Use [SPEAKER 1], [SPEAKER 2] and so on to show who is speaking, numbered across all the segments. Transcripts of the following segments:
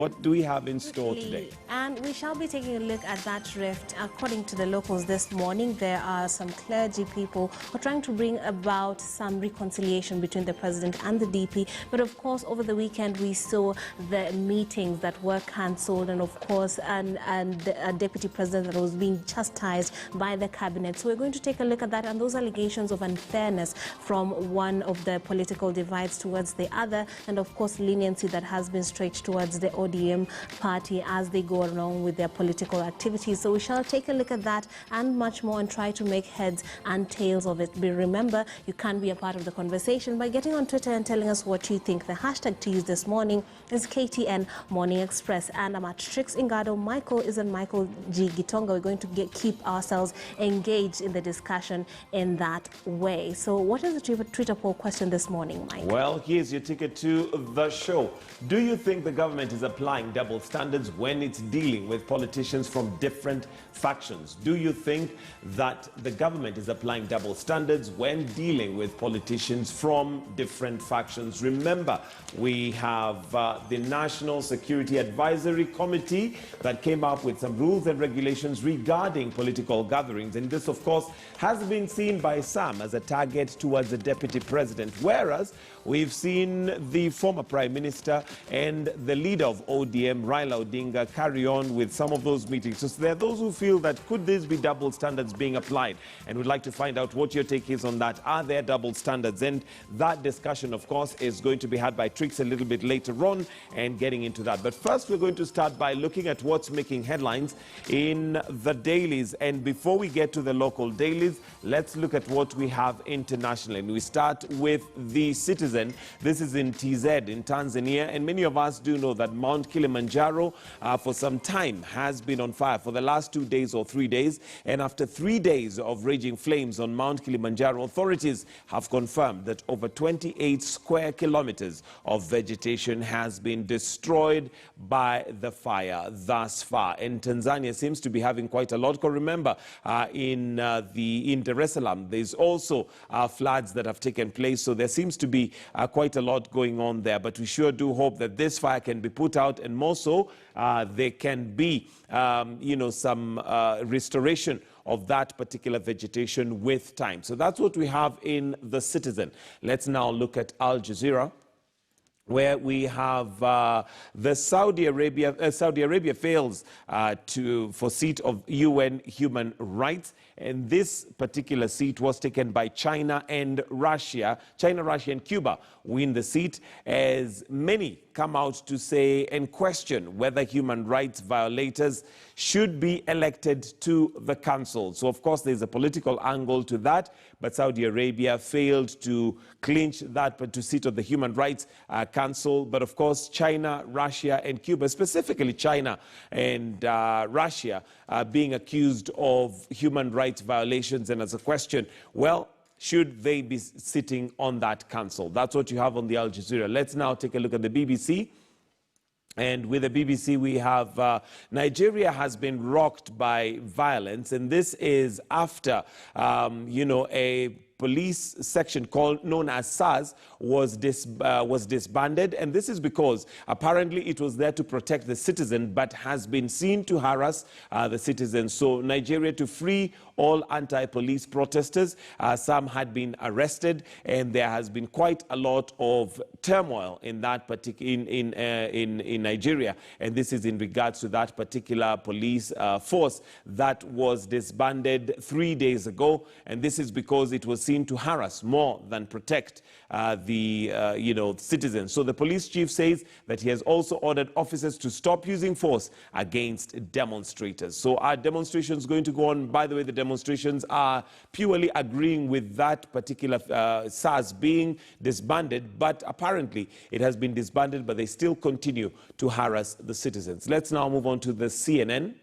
[SPEAKER 1] What do we have in store today?
[SPEAKER 2] And we shall be taking a look at that rift. According to the locals this morning, there are some clergy people who are trying to bring about some reconciliation between the president and the DP. But of course, over the weekend, we saw the meetings that were cancelled, and of course, and a deputy president that was being chastised by the cabinet. So we're going to take a look at that and those allegations of unfairness from one of the political divides towards the other, and of course, leniency that has been stretched towards the ODM party as they go along with their political activities. So we shall take a look at that and much more and try to make heads and tails of it. But remember, you can be a part of the conversation by getting on Twitter and telling us what you think. The hashtag to use this morning is KTN Morning Express, and I'm at Trix Ingado. Michael is at Michael G. Gitonga. We're going to keep ourselves engaged in the discussion in that way. So what is the Twitter poll question this morning, Mike?
[SPEAKER 1] Well, here's your ticket to the show. Do you think the government is applying double standards when it's dealing with politicians from different factions? Do you think that the government is applying double standards when dealing with politicians from different factions? Remember, we have the National Security Advisory Committee that came up with some rules and regulations regarding political gatherings. And this, of course, has been seen by some as a target towards the deputy president, whereas we've seen the former prime minister and the leader of ODM, Raila Odinga, carry on with some of those meetings. So there are those who feel that could this be double standards being applied? And we'd like to find out what your take is on that. Are there double standards? And that discussion, of course, is going to be had by Trix a little bit later on and getting into that. But first, we're going to start by looking at what's making headlines in the dailies. And before we get to the local dailies, let's look at what we have internationally. And we start with the Citizen. This is in TZ in Tanzania, and many of us do know that Mount Kilimanjaro for some time has been on fire for the last 2 days or 3 days. And after 3 days of raging flames on Mount Kilimanjaro, authorities have confirmed that over 28 square kilometers of vegetation has been destroyed by the fire thus far. And Tanzania seems to be having quite a lot. Because remember, in Dar es Salaam, there's also floods that have taken place. So there seems to be quite a lot going on there. But we sure do hope that this fire can be put out, and more so, there can be, some restoration of that particular vegetation with time. So that's what we have in the Citizen. Let's now look at Al Jazeera, where we have the Saudi Arabia fails for seat of UN human rights. And this particular seat was taken by China and Russia. China, Russia, and Cuba win the seat, as many come out to say and question whether human rights violators should be elected to the council. So, of course, there's a political angle to that, but Saudi Arabia failed to clinch that to sit on the Human Rights Council. But, of course, China, Russia, and Cuba, specifically China and Russia, being accused of human rights violations. And as a question, well, should they be sitting on that council? That's what you have on the Al Jazeera. Let's now take a look at the BBC. And with the BBC, we have Nigeria has been rocked by violence. And this is after, a police section known as SARS was disbanded, and this is because apparently it was there to protect the citizen, but has been seen to harass the citizens. So Nigeria to free all anti-police protesters. Some had been arrested, and there has been quite a lot of turmoil in that in Nigeria, and this is in regards to that particular police force that was disbanded 3 days ago, and this is because it was seen to harass more than protect the citizens. So the police chief says that he has also ordered officers to stop using force against demonstrators. So are demonstrations going to go on? By the way, the demonstrations are purely agreeing with that particular SARS being disbanded, but apparently it has been disbanded, but they still continue to harass the citizens. Let's now move on to the CNN.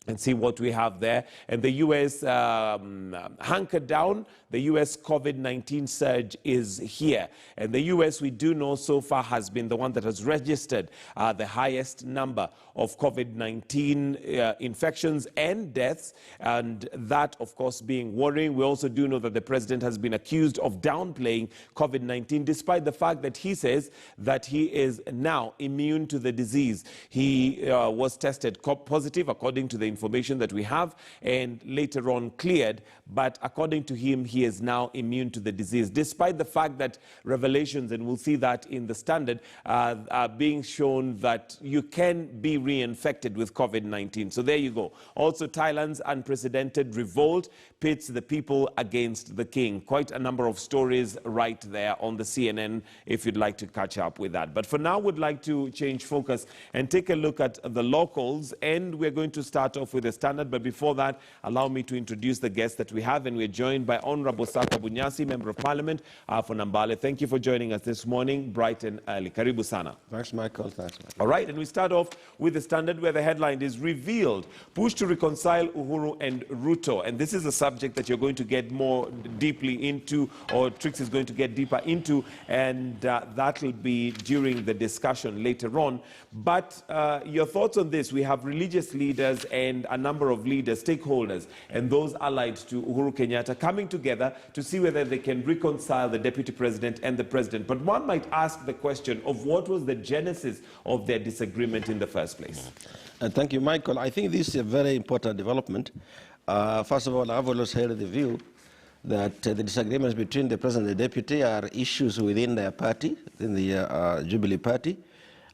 [SPEAKER 1] and see what we have there. And the U.S. hunkered down. The U.S. COVID-19 surge is here. And the U.S., we do know so far, has been the one that has registered the highest number of COVID-19 infections and deaths. And that, of course, being worrying. We also do know that the president has been accused of downplaying COVID-19, despite the fact that he says that he is now immune to the disease. He was tested positive, according to the information that we have, and later on cleared. But according to him, he is now immune to the disease, despite the fact that revelations, and we'll see that in the Standard, are being shown that you can be reinfected with COVID-19. So there you go. Also, Thailand's unprecedented revolt pits the people against the king. Quite a number of stories right there on the CNN, if you'd like to catch up with that. But for now, we'd like to change focus and take a look at the locals, and we're going to start off with the Standard. But before that, allow me to introduce the guests that we have, and we're joined by Honorable Saka Bunyasi, Member of Parliament for Nambale. Thank you for joining us this morning, bright and early. Karibu sana.
[SPEAKER 3] Thanks, Michael. Thanks, Michael.
[SPEAKER 1] All right, and we start off with the Standard, where the headline is Revealed, Push to Reconcile Uhuru and Ruto. And this is a subject that you're going to get more deeply into, or Trix is going to get deeper into, and that will be during the discussion later on. But your thoughts on this? We have religious leaders and a number of leaders, stakeholders, and those allied to Uhuru Kenyatta coming together to see whether they can reconcile the Deputy President and the President. But one might ask the question of what was the genesis of their disagreement in the first place.
[SPEAKER 3] Thank you, Michael. I think this is a very important development. First of all, I've always held the view that the disagreements between the President and the Deputy are issues within their party, in the Jubilee Party.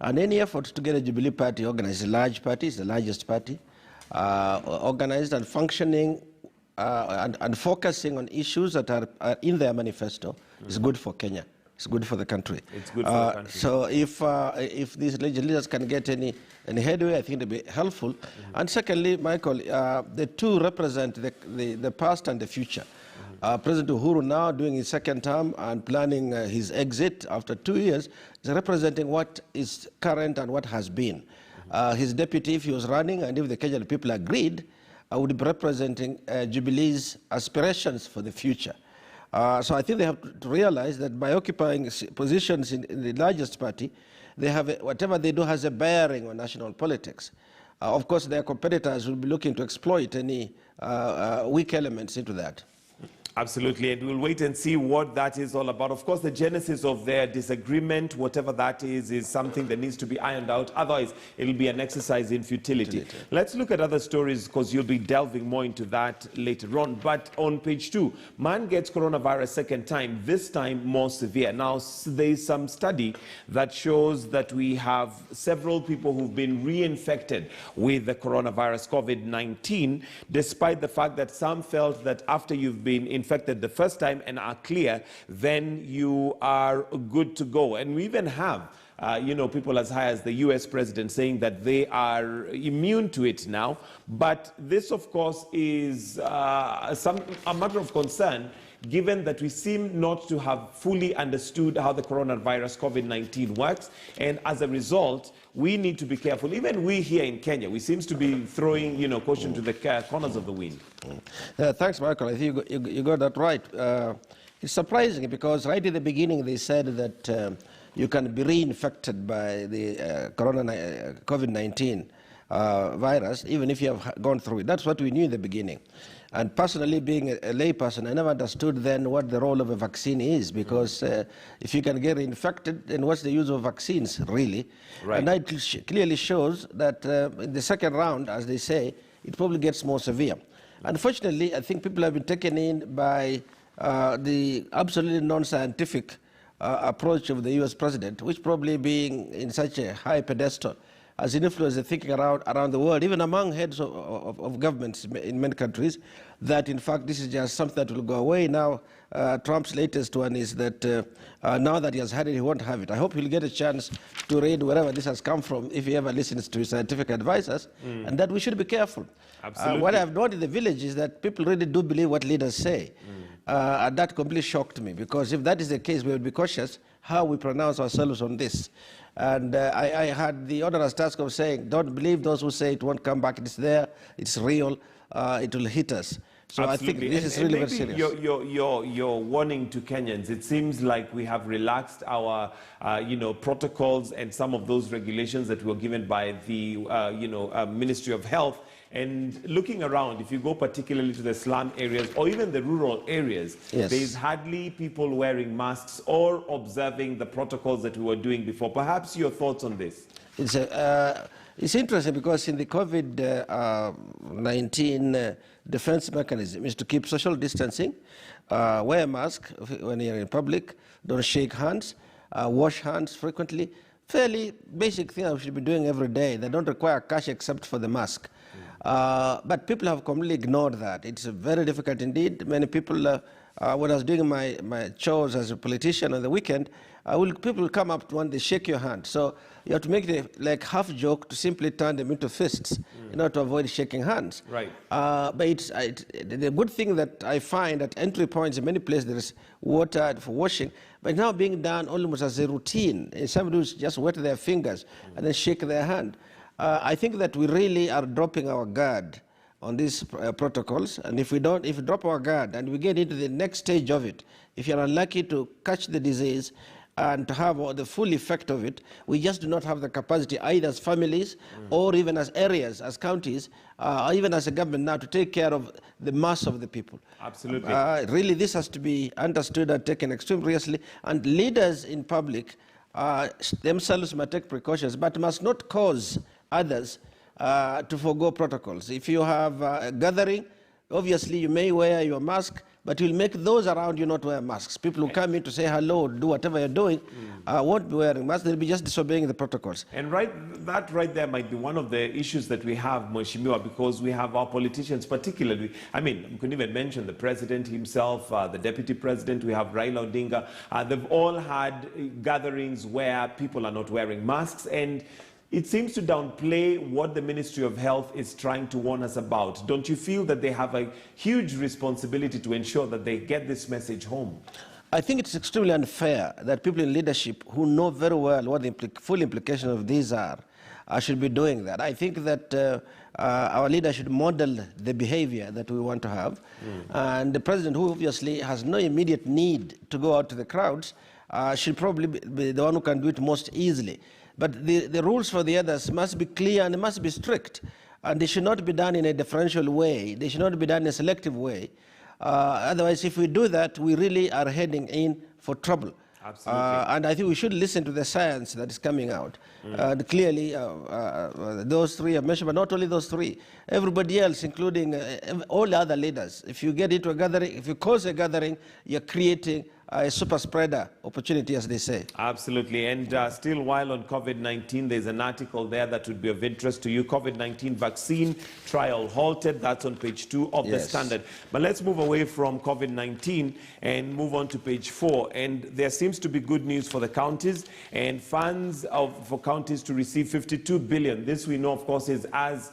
[SPEAKER 3] And any effort to get a Jubilee Party organized, a large party, it's the largest party, organized and functioning and focusing on issues that are in their manifesto is good for Kenya. It's good for the country.
[SPEAKER 1] It's good for the country.
[SPEAKER 3] So if these leaders can get any headway, I think it'll be helpful. And secondly, Michael, the two represent the past and the future. President Uhuru now doing his second term and planning his exit after 2 years is representing what is current and what has been. His deputy, if he was running and if the Kenyan people agreed, would be representing Jubilee's aspirations for the future. So I think they have to realize that by occupying positions in the largest party, they have whatever they do has a bearing on national politics. Of course, their competitors will be looking to exploit any weak elements into that.
[SPEAKER 1] Absolutely, and we'll wait and see what that is all about. Of course, the genesis of their disagreement, whatever that is something that needs to be ironed out. Otherwise, it'll be an exercise in futility. Let's look at other stories, because you'll be delving more into that later on. But on page 2, man gets coronavirus second time, this time more severe. Now, there's some study that shows that we have several people who've been reinfected with the coronavirus, COVID-19, despite the fact that some felt that after you've been infected the first time and are clear, then you are good to go. And we even have people as high as the U.S. president saying that they are immune to it now. But this, of course, is a matter of concern, given that we seem not to have fully understood how the coronavirus COVID-19 works. And as a result, we need to be careful. Even we here in Kenya, we seem to be throwing caution to the corners of the wind.
[SPEAKER 3] Thanks, Michael. I think you got that right. It's surprising because right at the beginning they said that you can be reinfected by the COVID-19 virus, even if you have gone through it. That's what we knew in the beginning. And personally, being a layperson, I never understood then what the role of a vaccine is, because if you can get infected, then what's the use of vaccines, really? Right. And that clearly shows that in the second round, as they say, it probably gets more severe. Unfortunately, I think people have been taken in by the absolutely non-scientific approach of the U.S. president, which probably being in such a high pedestal has influenced the thinking around the world, even among heads of governments in many countries, that in fact this is just something that will go away. Now, Trump's latest one is that now that he has had it, he won't have it. I hope he'll get a chance to read wherever this has come from, if he ever listens to his scientific advisors, and that we should be careful.
[SPEAKER 1] Absolutely.
[SPEAKER 3] What I've noted in the village is that people really do believe what leaders say. And that completely shocked me, because if that is the case, we would be cautious how we pronounce ourselves on this. And I had the onerous task of saying, don't believe those who say it won't come back. It's there, it's real, it will hit us. So
[SPEAKER 1] Absolutely.
[SPEAKER 3] I think this is really very serious.
[SPEAKER 1] Your warning to Kenyans, it seems like we have relaxed our protocols and some of those regulations that were given by the Ministry of Health. And looking around, if you go particularly to the slum areas or even the rural areas,
[SPEAKER 3] Yes.
[SPEAKER 1] there's hardly people wearing masks or observing the protocols that we were doing before. Perhaps your thoughts on this?
[SPEAKER 3] It's interesting, because in the COVID-19 defense mechanism is to keep social distancing, wear a mask when you're in public, don't shake hands, wash hands frequently. Fairly basic thing I should be doing every day. They don't require cash except for the mask. But people have completely ignored that. It's very difficult indeed. Many people, when I was doing my chores as a politician on the weekend, people will come up to one, they shake your hand. So you have to make it like half joke to simply turn them into fists in order to avoid shaking hands.
[SPEAKER 1] Right.
[SPEAKER 3] But the good thing that I find at entry points in many places there is water for washing, but now being done almost as a routine. Somebody will just wet their fingers and then shake their hand. I think that we really are dropping our guard on these protocols, and if we drop our guard and we get into the next stage of it, if you're unlucky to catch the disease and to have the full effect of it, we just do not have the capacity, either as families or even as areas, as counties, or even as a government now, to take care of the mass of the people.
[SPEAKER 1] Absolutely.
[SPEAKER 3] Really, this has to be understood and taken extremely seriously, and leaders in public themselves must take precautions, but must not cause others to forgo protocols. If you have a gathering, obviously you may wear your mask, but you'll make those around you not wear masks. People who come in to say hello, do whatever you're doing, won't be wearing masks. They'll be just disobeying the protocols.
[SPEAKER 1] And that right there might be one of the issues that we have, Mheshimiwa, because we have our politicians particularly. I mean, we can even mention the president himself, the deputy president, we have Raila Odinga. They've all had gatherings where people are not wearing masks, and it seems to downplay what the Ministry of Health is trying to warn us about. Don't you feel that they have a huge responsibility to ensure that they get this message home?
[SPEAKER 3] I think it's extremely unfair that people in leadership who know very well what the full implications of these are should be doing that. I think that our leaders should model the behavior that we want to have. And the president, who obviously has no immediate need to go out to the crowds, should probably be the one who can do it most easily. But the rules for the others must be clear and must be strict. And they should not be done in a differential way. They should not be done in a selective way. Otherwise, if we do that, we really are heading in for trouble.
[SPEAKER 1] Absolutely.
[SPEAKER 3] And I think we should listen to the science that is coming out. And clearly, those three are mentioned, but not only those three. Everybody else, including all the other leaders. If you get into a gathering, if you cause a gathering, you're creating a super spreader opportunity, as they say.
[SPEAKER 1] Absolutely. And still, while on COVID-19, there's an article there that would be of interest to you. COVID-19 vaccine trial halted. That's on page 2 of the Standard. But let's move away from COVID-19 and move on to page 4. And there seems to be good news for the counties and funds for counties to receive 52 billion. This we know, of course, is as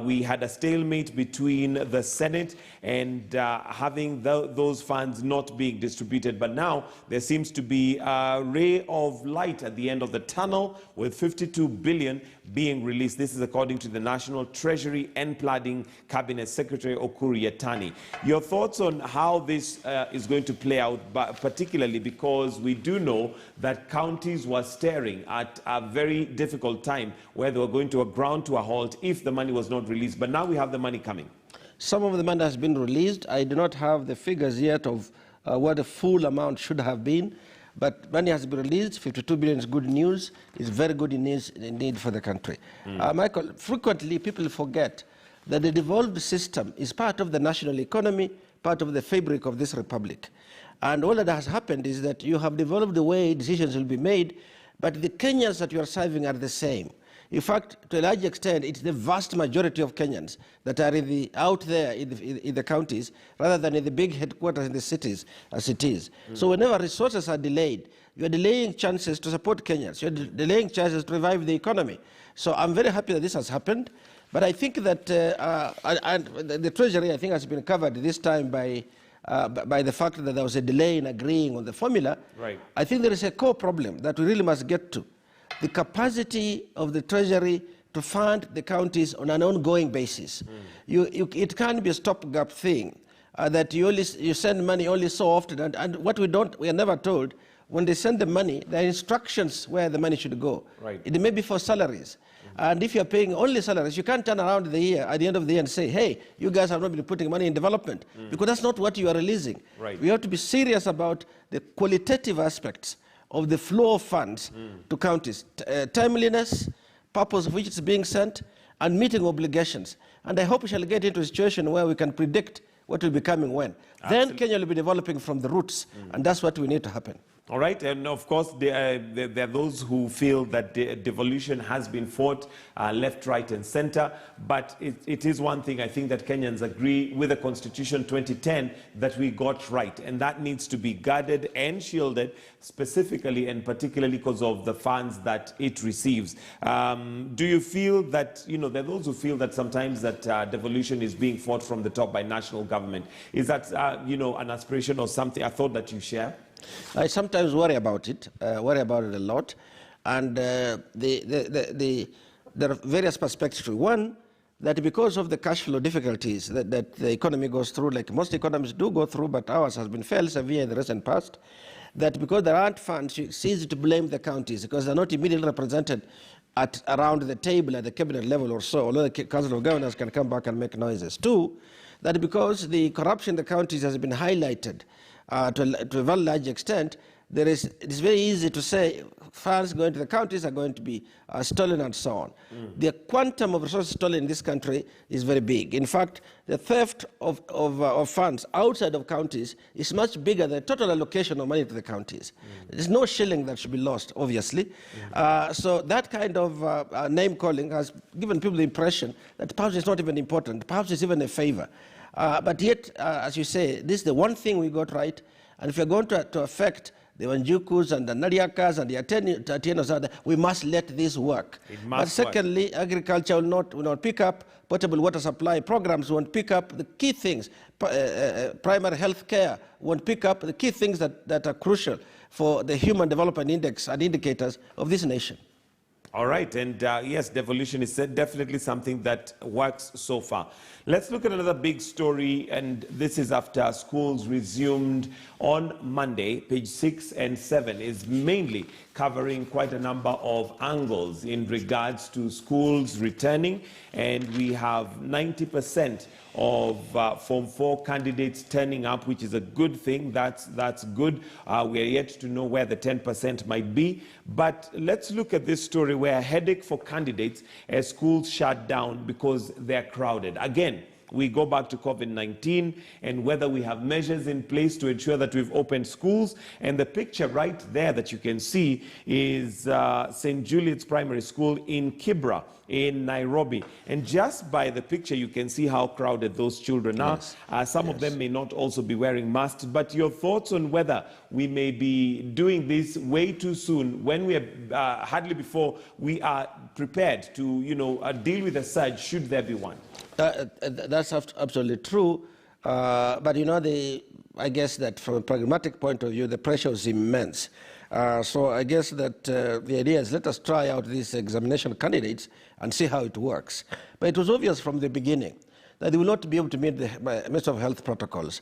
[SPEAKER 1] we had a stalemate between the Senate and having those funds not being distributed. But now there seems to be a ray of light at the end of the tunnel with 52 billion being released. This is according to the National Treasury and Planning Cabinet Secretary Ukur Yatani. Your thoughts on how this is going to play out, particularly because we do know that counties were staring at a very difficult time where they were going to ground to a halt if the money was not released. But now we have the money coming.
[SPEAKER 3] Some of the money has been released. I do not have the figures yet of what the full amount should have been. But money has been released. 52 billion is good news. It's very good news indeed for the country. Michael, frequently people forget that the devolved system is part of the national economy, part of the fabric of this republic. And all that has happened is that you have developed the way decisions will be made, but the Kenyans that you are serving are the same. In fact, to a large extent, it's the vast majority of Kenyans that are out there in the counties rather than in the big headquarters in the cities as it is. So whenever resources are delayed, you're delaying chances to support Kenyans. You're delaying chances to revive the economy. So I'm very happy that this has happened. But I think that the Treasury, I think, has been covered this time by by the fact that there was a delay in agreeing on the formula,
[SPEAKER 1] Right.
[SPEAKER 3] I think there is a core problem that we really must get to. The capacity of the Treasury to fund the counties on an ongoing basis. It can't be a stopgap thing that you send money only so often. And what we are never told, when they send the money, there are instructions where the money should go.
[SPEAKER 1] Right.
[SPEAKER 3] It may be for salaries. And if you're paying only salaries, you can't turn around at the end of the year and say, hey, you guys have not been putting money in development, because that's not what you are releasing.
[SPEAKER 1] Right.
[SPEAKER 3] We have to be serious about the qualitative aspects of the flow of funds to counties, timeliness, purpose of which it's being sent, and meeting obligations. And I hope we shall get into a situation where we can predict what will be coming when.
[SPEAKER 1] Absolutely.
[SPEAKER 3] Then Kenya will be developing from the roots, and that's what we need to happen.
[SPEAKER 1] All right, and of course, there are those who feel that devolution has been fought left, right, and center. But it is one thing I think that Kenyans agree with the Constitution 2010 that we got right, and that needs to be guarded and shielded, specifically and particularly because of the funds that it receives. Do you feel that, there are those who feel that sometimes that devolution is being fought from the top by national government? Is that, an aspiration or something, a thought that you share?
[SPEAKER 3] I sometimes worry about it a lot, and there are various perspectives. One, that because of the cash flow difficulties that the economy goes through, like most economies do go through, but ours has been fairly severe in the recent past, that because there aren't funds, it's easy to blame the counties because they're not immediately represented around the table at the cabinet level or so, although the Council of Governors can come back and make noises. Two, that because the corruption in the counties has been highlighted to a very large extent, it is very easy to say funds going to the counties are going to be stolen and so on. The quantum of resources stolen in this country is very big. In fact, the theft of funds outside of counties is much bigger than the total allocation of money to the counties. There's no shilling that should be lost, obviously. So that kind of name-calling has given people the impression that perhaps it's not even important, perhaps it's even a favor. But yet, as you say, this is the one thing we got right, and if you're going to affect the Wanjukus and the Nadiakas and the Atienos, we must let this work. But secondly, agriculture will not pick up, potable water supply programs won't pick up the key things, primary health care won't pick up the key things that are crucial for the Human Development Index and indicators of this nation.
[SPEAKER 1] All right, and yes, devolution is definitely something that works so far. Let's look at another big story, and this is after schools resumed on Monday. Page 6 and 7 is mainly covering quite a number of angles in regards to schools returning, and we have 90% of Form 4 candidates turning up, which is a good thing. That's good. We are yet to know where the 10% might be. But let's look at this story where a headache for candidates as schools shut down because they're crowded. Again, we go back to COVID-19 and whether we have measures in place to ensure that we've opened schools. And the picture right there that you can see is St. Juliet's Primary School in Kibra in Nairobi. And just by the picture, you can see how crowded those children are. Yes. Some of them may not also be wearing masks. But your thoughts on whether we may be doing this way too soon when we are hardly before we are prepared to, deal with a surge, should there be one?
[SPEAKER 3] That's absolutely true. But I guess that from a pragmatic point of view, the pressure is immense. So I guess that the idea is let us try out these examination candidates and see how it works. But it was obvious from the beginning that they will not be able to meet the Ministry of Health protocols,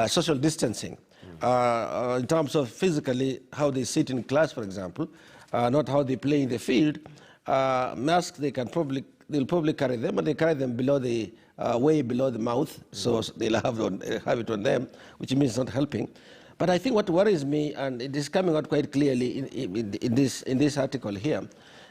[SPEAKER 3] social distancing, in terms of physically how they sit in class, for example, not how they play in the field. Masks, they'll probably carry them, but they carry them below the way below the mouth, so they'll have it on them, which means not helping. But I think what worries me, and it is coming out quite clearly in this article here,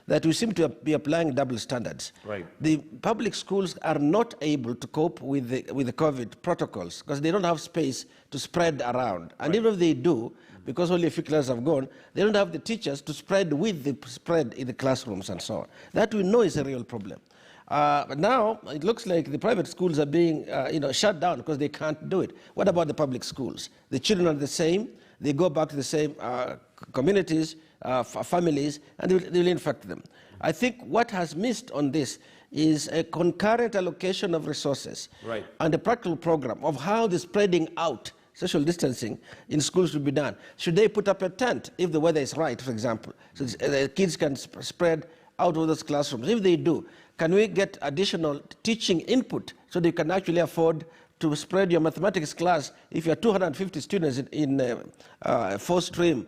[SPEAKER 3] that we seem to be applying double standards.
[SPEAKER 1] Right.
[SPEAKER 3] The public schools are not able to cope with the COVID protocols because they don't have space to spread around. And even if they do, because only a few classes have gone, they don't have the teachers to spread with the spread in the classrooms and so on. That we know is a real problem. But now it looks like the private schools are being shut down because they can't do it. What about the public schools? The children are the same. They go back to the same communities, families, and they will infect them. I think what has missed on this is a concurrent allocation of resources and a practical program of how the spreading out social distancing in schools should be done. Should they put up a tent if the weather is right, for example, so the kids can spread out of those classrooms? If they do, can we get additional teaching input so that you can actually afford to spread your mathematics class if you have 250 students in four-stream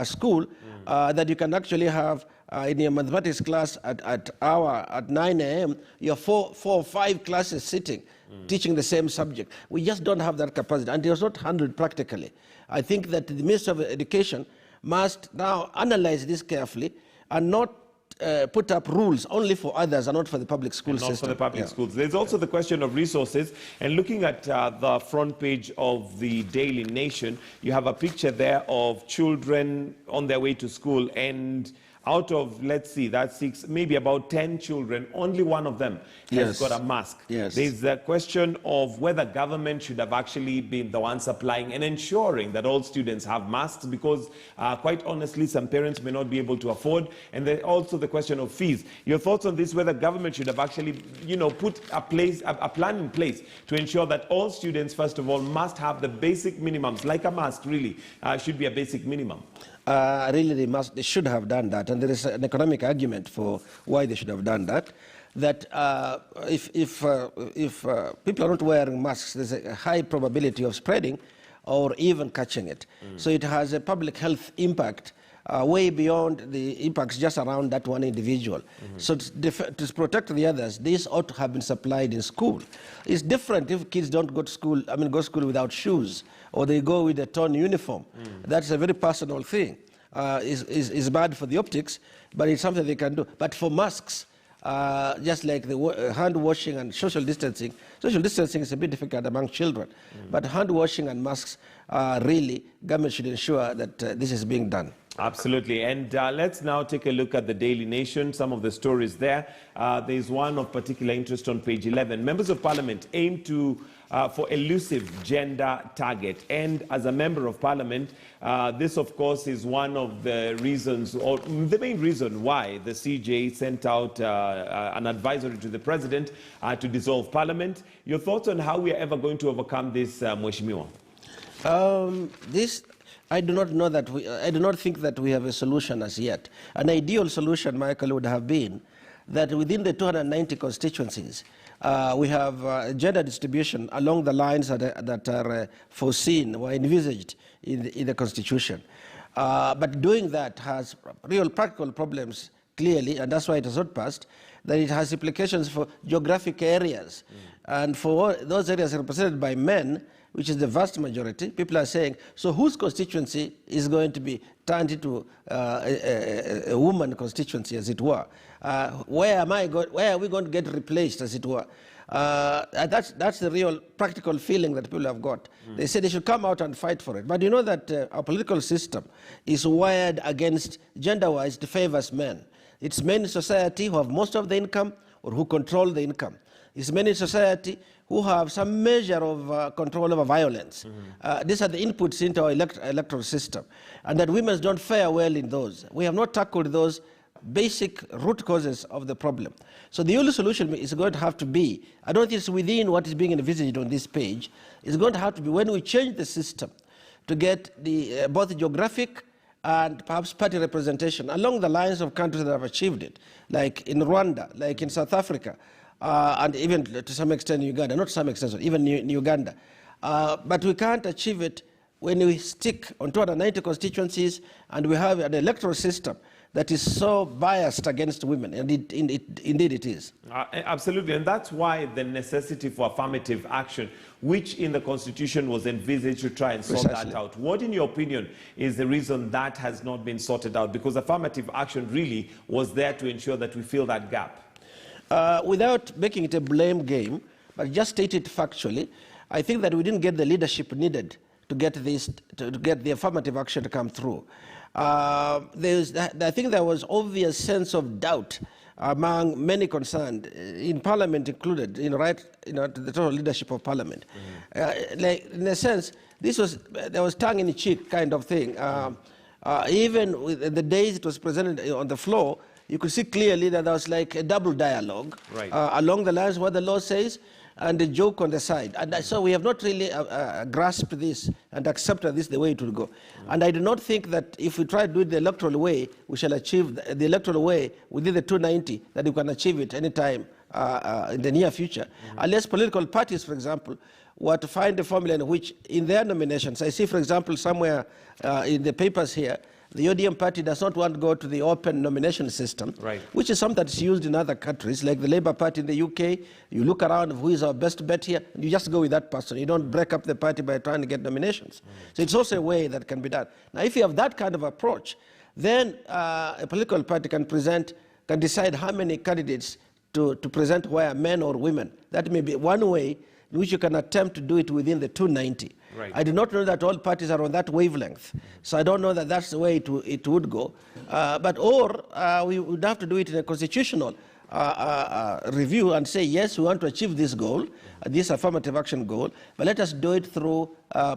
[SPEAKER 3] school, that you can actually have in your mathematics class at 9 a.m., you have four or five classes sitting, teaching the same subject. We just don't have that capacity, and it was not handled practically. I think that the Minister of Education must now analyze this carefully and not put up rules only for others and not for the public school system.
[SPEAKER 1] Not for the public schools. There's also the question of resources. And looking at the front page of the Daily Nation, you have a picture there of children on their way to school, and out of, let's see, that's 6, maybe about 10 children, only one of them has got a mask.
[SPEAKER 3] Yes.
[SPEAKER 1] There's the question of whether government should have actually been the one supplying and ensuring that all students have masks, because quite honestly, some parents may not be able to afford. And then also the question of fees. Your thoughts on this, whether government should have actually, put a plan in place to ensure that all students, first of all, must have the basic minimums, like a mask really, should be a basic minimum.
[SPEAKER 3] Really, they should have done that, and there is an economic argument for why they should have done that. That if people are not wearing masks, there's a high probability of spreading or even catching it. So it has a public health impact way beyond the impacts just around that one individual. So to protect the others, this ought to have been supplied in school. It's different if kids don't go to school, go to school without shoes, or they go with a torn uniform. That's a very personal thing. It's bad for the optics, but it's something they can do. But for masks, just like the hand washing and social distancing is a bit difficult among children. But hand washing and masks, really, government should ensure that this is being done.
[SPEAKER 1] Absolutely. And let's now take a look at the Daily Nation, some of the stories there. There's one of particular interest on page 11. Members of Parliament aim for elusive gender target. And as a member of Parliament, this, of course, is one of the reasons, or the main reason why the CJ sent out an advisory to the President to dissolve Parliament. Your thoughts on how we are ever going to overcome this, Mheshimiwa?
[SPEAKER 3] I do not know that I do not think that we have a solution as yet. An ideal solution, Michael, would have been that within the 290 constituencies, we have gender distribution along the lines that are foreseen or envisaged in the Constitution. But doing that has real practical problems, clearly, and that's why it has not passed, that it has implications for geographic areas. And for those areas represented by men, which is the vast majority, people are saying, so whose constituency is going to be turned into a woman constituency, as it were? Where are we going to get replaced, as it were? That's the real practical feeling that people have got. They say they should come out and fight for it. But you know that our political system is wired against, gender-wise, to favor men. It's men in society who have most of the income or who control the income. It's men in society who have some measure of control over violence. These are the inputs into our electoral system. And that women don't fare well in those. We have not tackled those basic root causes of the problem. So the only solution is going to have to be, I don't think it's within what is being envisaged on this page, it's going to have to be when we change the system to get the, both geographic and perhaps party representation along the lines of countries that have achieved it, like in Rwanda, like in South Africa, and even to some extent Uganda, not to some extent, even in Uganda. But we can't achieve it when we stick on 290 constituencies and we have an electoral system that is so biased against women, and indeed it is.
[SPEAKER 1] Absolutely, and that's why the necessity for affirmative action, which in the Constitution was envisaged to try and sort that out. What, in your opinion, is the reason that has not been sorted out? Because affirmative action really was there to ensure that we fill that gap.
[SPEAKER 3] Without making it a blame game, but just state it factually, I think that we didn't get the leadership needed to get this, to get the affirmative action to come through. I think there was obvious sense of doubt among many concerned, in Parliament included, the total leadership of Parliament. Like, in a sense, there was tongue-in-cheek kind of thing. Even with the days it was presented on the floor, you could see clearly that there was like a double dialogue along the lines of what the law says, and a joke on the side. And so we have not really grasped this and accepted this the way it will go. And I do not think that if we try to do it the electoral way, we shall achieve the electoral way within the 290, that we can achieve it any time in the near future. Unless political parties, for example, were to find a formula in which, in their nominations, I see, for example, somewhere in the papers here, the ODM party does not want to go to the open nomination system,
[SPEAKER 1] right,
[SPEAKER 3] which is something that's used in other countries, like the Labour Party in the UK. You look around, who is our best bet here, and you just go with that person. You don't break up the party by trying to get nominations. So it's also a way that can be done. Now, if you have that kind of approach, then a political party can decide how many candidates to present, where men or women. That may be one way in which you can attempt to do it within the 290.
[SPEAKER 1] Right.
[SPEAKER 3] I do not know that all parties are on that wavelength, so I don't know that that's the way it would go. We would have to do it in a constitutional review and say, yes, we want to achieve this goal, this affirmative action goal, but let us do it through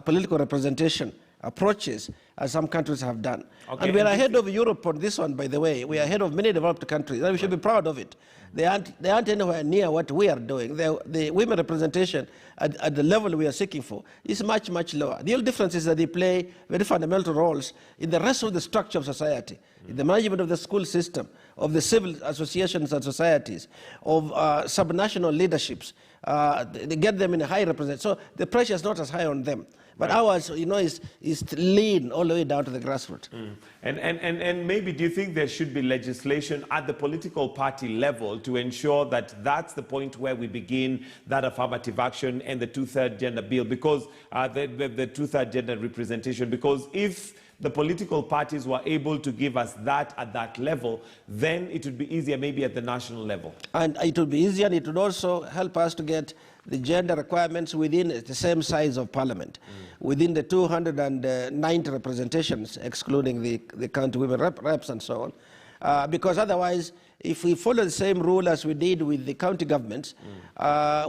[SPEAKER 3] political representation approaches, as some countries have done. Okay. And we are ahead of Europe on this one, by the way. We are ahead of many developed countries, and we should be proud of it. They aren't anywhere near what we are doing. The women representation at the level we are seeking for is much, much lower. The only difference is that they play very fundamental roles in the rest of the structure of society, in the management of the school system, of the civil associations and societies, of subnational leaderships. They get them in a high representation. So the pressure is not as high on them. But right, ours, is lean all the way down to the grassroots.
[SPEAKER 1] And maybe do you think there should be legislation at the political party level to ensure that that's the point where we begin that affirmative action and the two-third gender bill, because the two-third gender representation? Because if the political parties were able to give us that at that level, then it would be easier maybe at the national level. And
[SPEAKER 3] it would be easier, and it would also help us to get the gender requirements within the same size of parliament, within the 290 representations, excluding the county women reps and so on. Because otherwise, if we follow the same rule as we did with the county governments,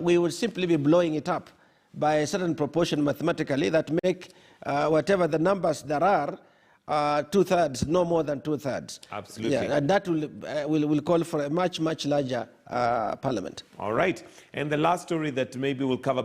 [SPEAKER 3] we would simply be blowing it up by a certain proportion mathematically that make whatever the numbers there are, two-thirds, no more than two-thirds.
[SPEAKER 1] Absolutely.
[SPEAKER 3] Yeah, and that will call for a much, much larger parliament.
[SPEAKER 1] All right. And the last story that maybe we'll cover before